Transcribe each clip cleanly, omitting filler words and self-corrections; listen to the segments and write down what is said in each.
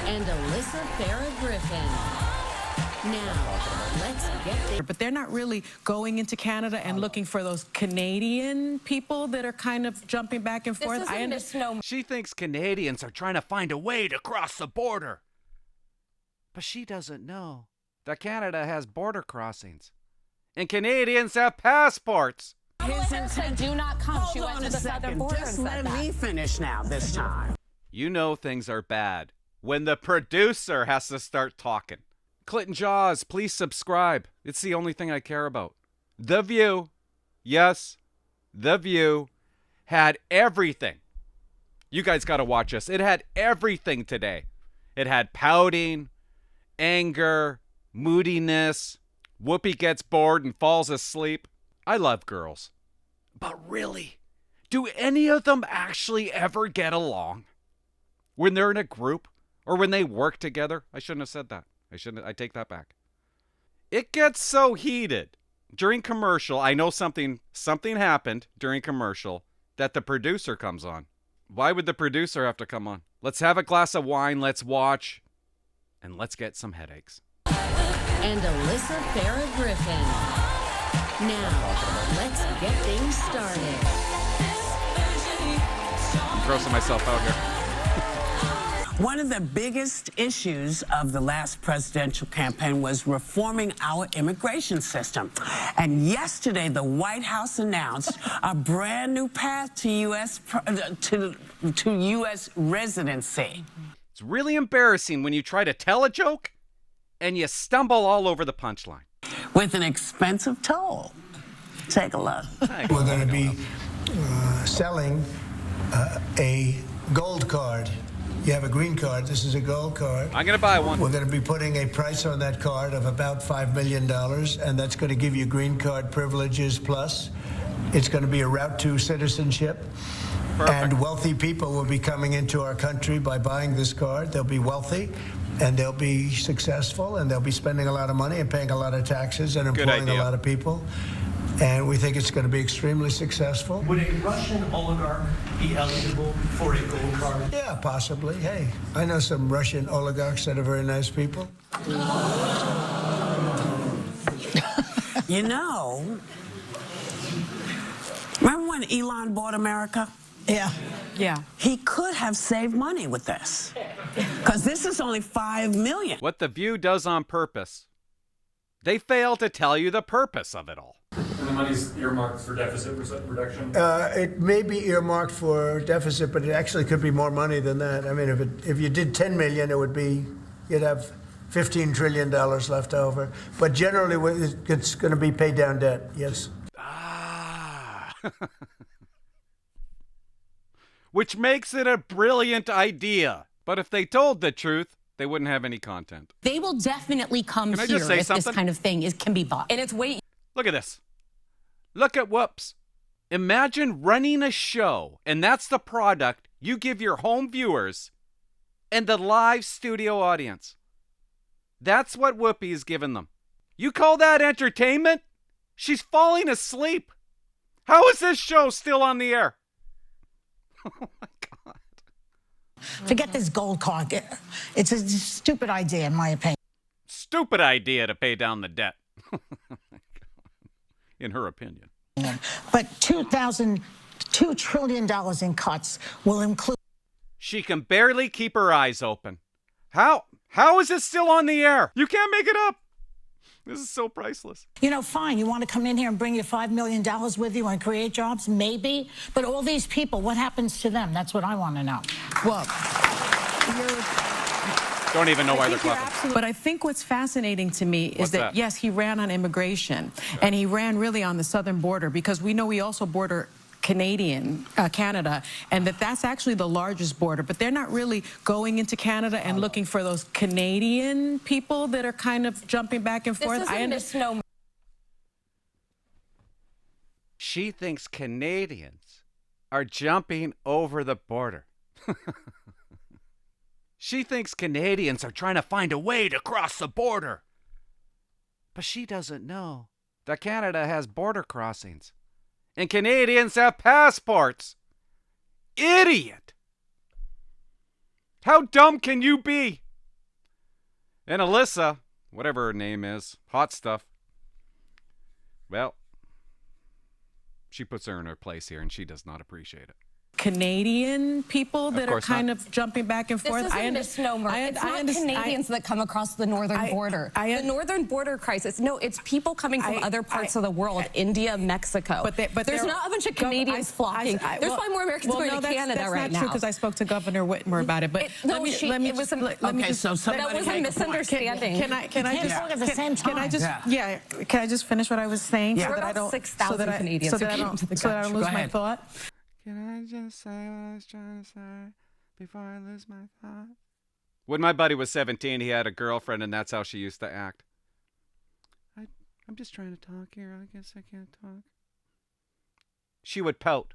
and Alyssa Farah Griffin. Now, let's get But they're not really going into Canada and looking for those Canadian people that are kind of jumping back and forth. I understand. She thinks Canadians are trying to find a way to cross the border. But she doesn't know that Canada has border crossings. And Canadians have passports. His intent, do not come. She went to the southern border and Just said let that. me finish now this time. You know things are bad when the producer has to start talking. Clinton Jaws, please subscribe. It's the only thing I care about. The View, yes, The View had everything. You guys got to watch this. It had everything today. It had pouting, anger, moodiness. Whoopi gets bored and falls asleep. I love girls. But really, do any of them actually ever get along? When they're in a group or when they work together? I shouldn't have said that. I take that back. It gets so heated during commercial. I know something happened during commercial that the producer comes on. Why would the producer have to come on? Let's have a glass of wine, let's watch, and let's get some headaches. and Alyssa Farah Griffin. Now, let's get things started. I'm grossing myself out here. One of the biggest issues of the last presidential campaign was reforming our immigration system. And yesterday, the White House announced a brand new path to U.S. residency. It's really embarrassing when you try to tell a joke and you stumble all over the punchline. With an expensive toll. Take a look. We're going to be selling a gold card. You have a green card. This is a gold card. I'm going to buy one. We're going to be putting a price on that card of about $5 million, and that's going to give you green card privileges plus. It's going to be a route to citizenship. Perfect. And wealthy people will be coming into our country by buying this card. They'll be wealthy, and they'll be successful, and they'll be spending a lot of money and paying a lot of taxes and employing a lot of people. And we think it's going to be extremely successful. Would a Russian oligarch be eligible for a gold card? Yeah, possibly. Hey, I know some Russian oligarchs that are very nice people. You know, remember when Elon bought America? Yeah. Yeah. He could have saved money with this. Because this is only $5 million. What The View does on purpose, they fail to tell you the purpose of it all. And the money's earmarked for deficit reduction? It may be earmarked for deficit, but it actually could be more money than that. I mean, if you did $10 million, you'd have $15 trillion left over. But generally, it's going to be paid down debt, yes. Ah. Which makes it a brilliant idea. But if they told the truth, they wouldn't have any content. They will definitely come Can I here just say if something? this kind of thing can be bought. And it's way... Look at this. Look at whoops. Imagine running a show, and that's the product you give your home viewers and the live studio audience. That's what Whoopi is giving them. You call that entertainment? She's falling asleep. How is this show still on the air? Oh my God. Forget this gold card. It's a stupid idea, in my opinion. Stupid idea to pay down the debt. In her opinion. But $2 trillion in cuts will include... She can barely keep her eyes open. How is it still on the air? You can't make it up. This is so priceless. You know, fine, you want to come in here and bring your $5 million with you and create jobs? Maybe. But all these people, what happens to them? That's what I want to know. Well, Don't even know why they're clapping. but I think what's fascinating to me is What's that? yes, he ran on immigration, and he ran really on the southern border, because we know we also border Canada, and that's actually the largest border, but they're not really going into Canada and looking for those Canadian people that are kind of jumping back and forth. This is a misnomer. She thinks Canadians are jumping over the border. She thinks Canadians are trying to find a way to cross the border. But she doesn't know that Canada has border crossings. And Canadians have passports. Idiot! How dumb can you be? And Alyssa, whatever her name is, hot stuff. Well, she puts her in her place here, and she does not appreciate it. Canadian people that are kind of jumping back and forth. This is a misnomer. It's not Canadians that come across the northern border. The northern border crisis. No, it's people coming from other parts of the world, India, Mexico. But there's not a bunch of Canadians flocking. There's probably more Americans going to Canada right now. That's not true, because I spoke to Governor Whitmer about it. But let me that was a misunderstanding. Can I just finish what I was saying? So that I don't 6,000 Canadians. So that I don't lose my thought. Can I just say what I was trying to say before I lose my thought? When my buddy was 17, he had a girlfriend, and that's how she used to act. I'm just trying to talk here. I guess I can't talk. She would pout.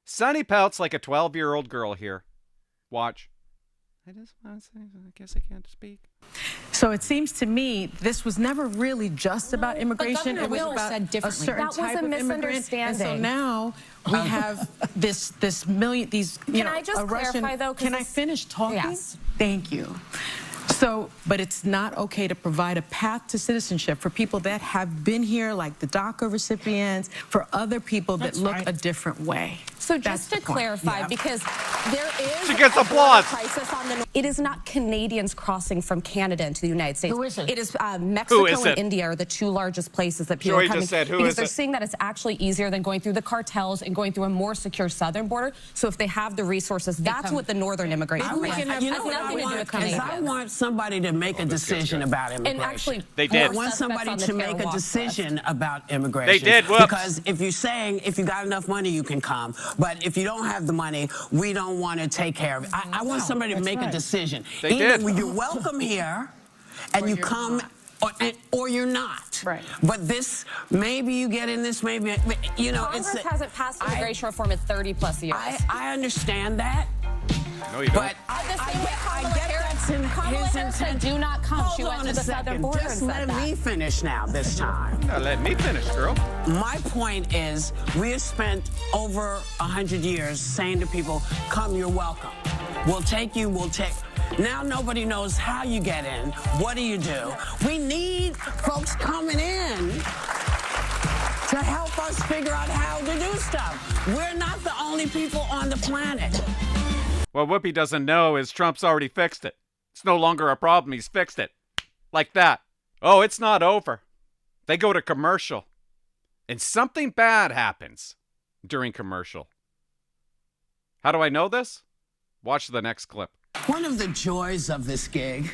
Sunny pouts like a 12-year-old girl here. Watch. I just want to say, I guess I can't speak. So it seems to me this was never really just about immigration. It was about a certain type of immigrant. And so now we have this million, these, you know, Can I just clarify, though? Can I finish talking? Yes. Thank you. So, but it's not okay to provide a path to citizenship for people that have been here, like the DACA recipients, for other people that look a different way. So just to clarify, because there is she gets applause. Crisis on the. It is not Canadians crossing from Canada into the United States. Who is it? It is Mexico and India are the two largest places that people are coming. Just said, who because is they're it? seeing that it's actually easier than going through the cartels and going through a more secure southern border. So if they have the resources, that's what the northern immigration has. You know what I want? Is I want somebody to make a decision about immigration. And actually, they did. I want somebody to make a decision about immigration. They did. Whoops. Because if you're saying if you got enough money, you can come. But if you don't have the money, we don't want to take care of it. I want somebody to make a decision. They did. Either you're welcome here and you come, or you're not. Right. But this, maybe you get in this, maybe, you know, Congress hasn't passed immigration reform in 30+ years. I understand that. No, you don't. But I get that's in his intent. Do not come. She went to the southern border. Just let me finish now this time. No, let me finish, girl. My point is, we have spent over 100 years saying to people, come, you're welcome. We'll take you, we'll take... Now nobody knows how you get in. What do you do? We need folks coming in to help us figure out how to do stuff. We're not the only people on the planet. What Whoopi doesn't know is Trump's already fixed it. It's no longer a problem. He's fixed it. Like that. Oh, it's not over. They go to commercial. And something bad happens during commercial. How do I know this? Watch the next clip. One of the joys of this gig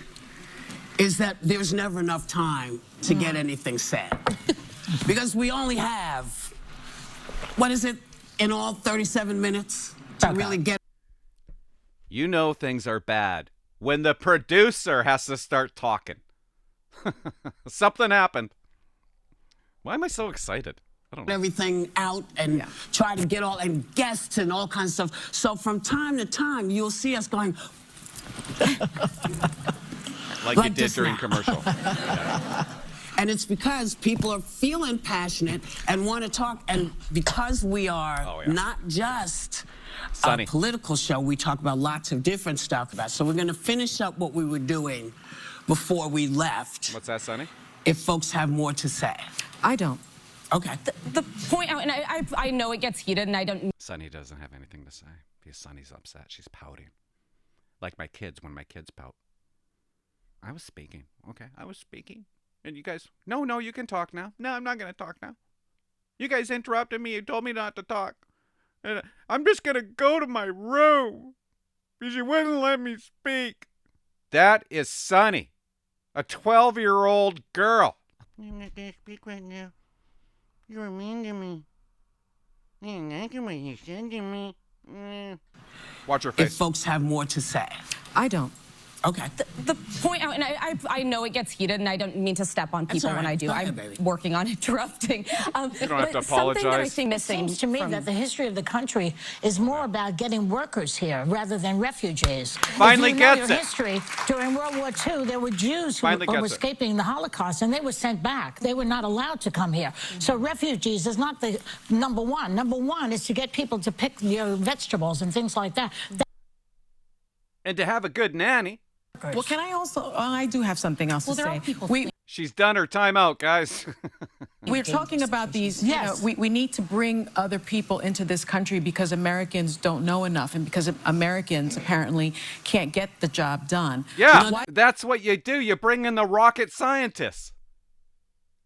is that there's never enough time to get anything said. Because we only have, what is it, in all 37 minutes to really get... You know things are bad when the producer has to start talking. Something happened. Why am I so excited? I don't know. Everything out and try to get all, and guests and all kinds of stuff. So from time to time, you'll see us going... like you did during commercial. And it's because people are feeling passionate and want to talk. And because we are not just a political show, we talk about lots of different stuff. So we're going to finish up what we were doing before we left. What's that, Sonny? If folks have more to say. I don't. Okay. The point, and I know it gets heated, and I don't... Sonny doesn't have anything to say because Sonny's upset. She's pouting. Like my kids when my kids pout. I was speaking. Okay, I was speaking. And you guys, no, you can talk now. No, I'm not going to talk now. You guys interrupted me. You told me not to talk. And I'm just going to go to my room because you wouldn't let me speak. That is Sonny, a 12-year-old girl. I'm not going to speak right now. You were mean to me. I didn't like what you said to me. Watch your face. If folks have more to say. I don't. Okay. The point, and I know it gets heated, and I don't mean to step on people when I do. I'm working on interrupting. You don't have to apologize. That I think missing it seems to me that the history of the country is more about getting workers here rather than refugees. Finally if you know gets your it. history, during World War II, there were Jews who were escaping the Holocaust, and they were sent back. They were not allowed to come here. So refugees is not the number one. Number one is to get people to pick your vegetables and things like that. And to have a good nanny. workers. Well, can I also? I do have something else to say. She's done her timeout, guys. We're talking about these. Yes. We need to bring other people into this country because Americans don't know enough, and because Americans apparently can't get the job done. Yeah, that's what you do. You bring in the rocket scientists,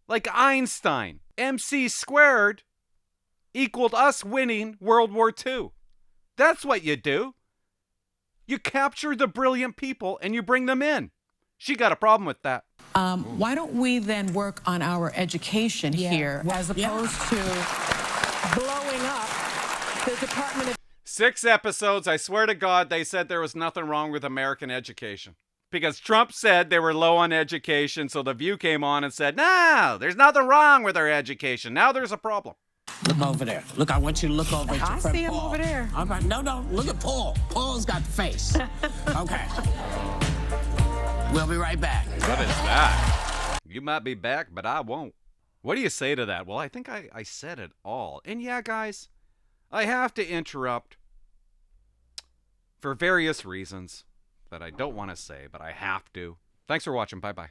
like Einstein. MC squared equaled us winning World War II. That's what you do. You capture the brilliant people and you bring them in. She got a problem with that. Why don't we then work on our education here as opposed to blowing up the Department of... 6 episodes, I swear to God, they said there was nothing wrong with American education. Because Trump said they were low on education, so The View came on and said, no, there's nothing wrong with our education. Now there's a problem. Look over there. Look, I want you to look over at your friend Paul. I see him over there. All right, no, look at Paul. Paul's got the face. Okay. We'll be right back. What is that? You might be back, but I won't. What do you say to that? Well, I think I said it all. And yeah, guys, I have to interrupt for various reasons that I don't want to say, but I have to. Thanks for watching. Bye-bye.